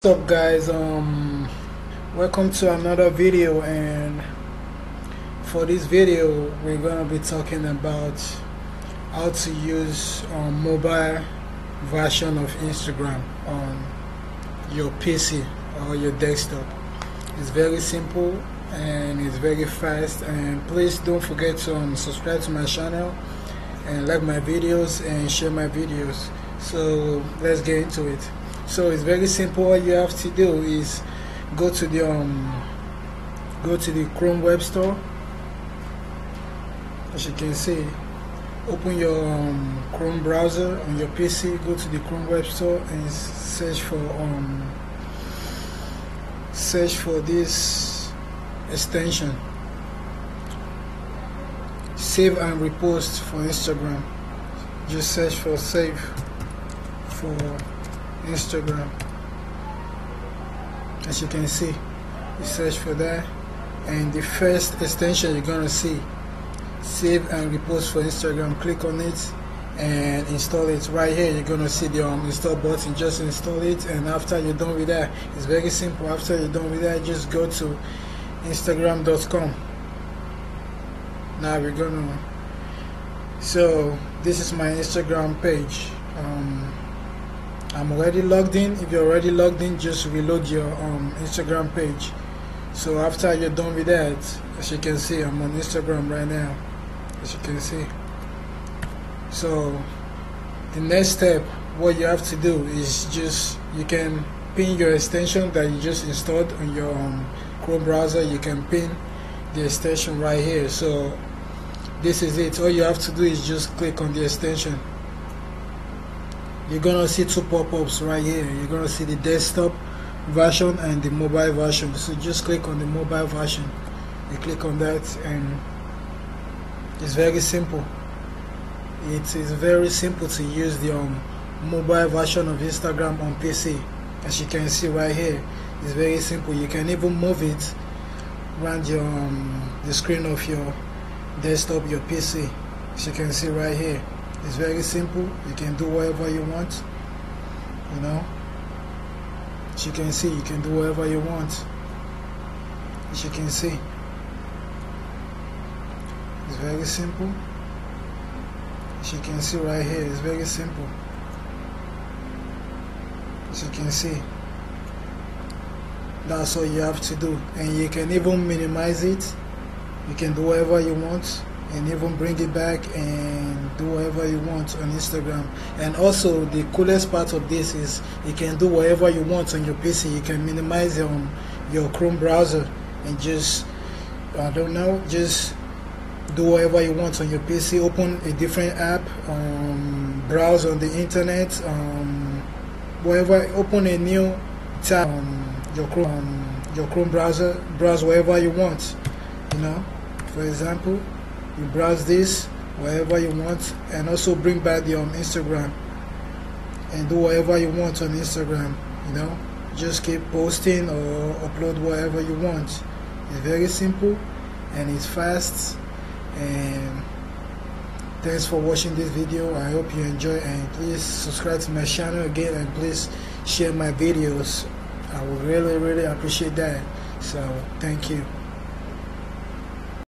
What's up guys, welcome to another video, and for this video we're gonna be talking about how to use mobile version of Instagram on your PC or your desktop. It's very simple and it's very fast, and please don't forget to subscribe to my channel and like my videos and share my videos. So let's get into it. So it's very simple. All you have to do is go to the Chrome Web Store. As you can see, open your Chrome browser on your PC. Go to the Chrome Web Store and search for this extension. Save and repost for Instagram. Just search for save for Instagram. As you can see, you search for that, and the first extension you're gonna see, save and repost for Instagram. Click on it and install it. Right here you're gonna see the install button. Just install it, and after you're done with that, it's very simple. After you're done with that, just go to instagram.com. Now we're gonna, so this is my Instagram page. I'm already logged in. If you're already logged in, just reload your Instagram page. So after you're done with that, as you can see, I'm on Instagram right now, as you can see. So the next step, what you have to do is you can pin your extension that you just installed on your Chrome browser. You can pin the extension right here. So this is it. All you have to do is just click on the extension. You're gonna see two pop-ups right here. You're gonna see the desktop version and the mobile version. So just click on the mobile version. You click on that, and it's very simple. It is very simple to use the mobile version of Instagram on PC. As you can see right here, it's very simple. You can even move it around the screen of your desktop, your PC. As you can see right here, it's very simple. You can do whatever you want, you know. As you can see, you can do whatever you want. As you can see, it's very simple. As you can see right here, it's very simple. As you can see, that's all you have to do. And you can even minimize it. You can do whatever you want, and even bring it back and do whatever you want on Instagram. And also the coolest part of this is you can do whatever you want on your PC. You can minimize your Chrome browser and just, I don't know, just do whatever you want on your PC. Open a different app, browse on the internet, whatever. Open a new tab on your Chrome browser. Browse wherever you want, you know. For example, you browse this wherever you want, and also bring back the Instagram and do whatever you want on Instagram, you know. Just keep posting or upload whatever you want. It's very simple and it's fast. And thanks for watching this video. I hope you enjoy, and please subscribe to my channel again, and please share my videos. I would really appreciate that. So thank you.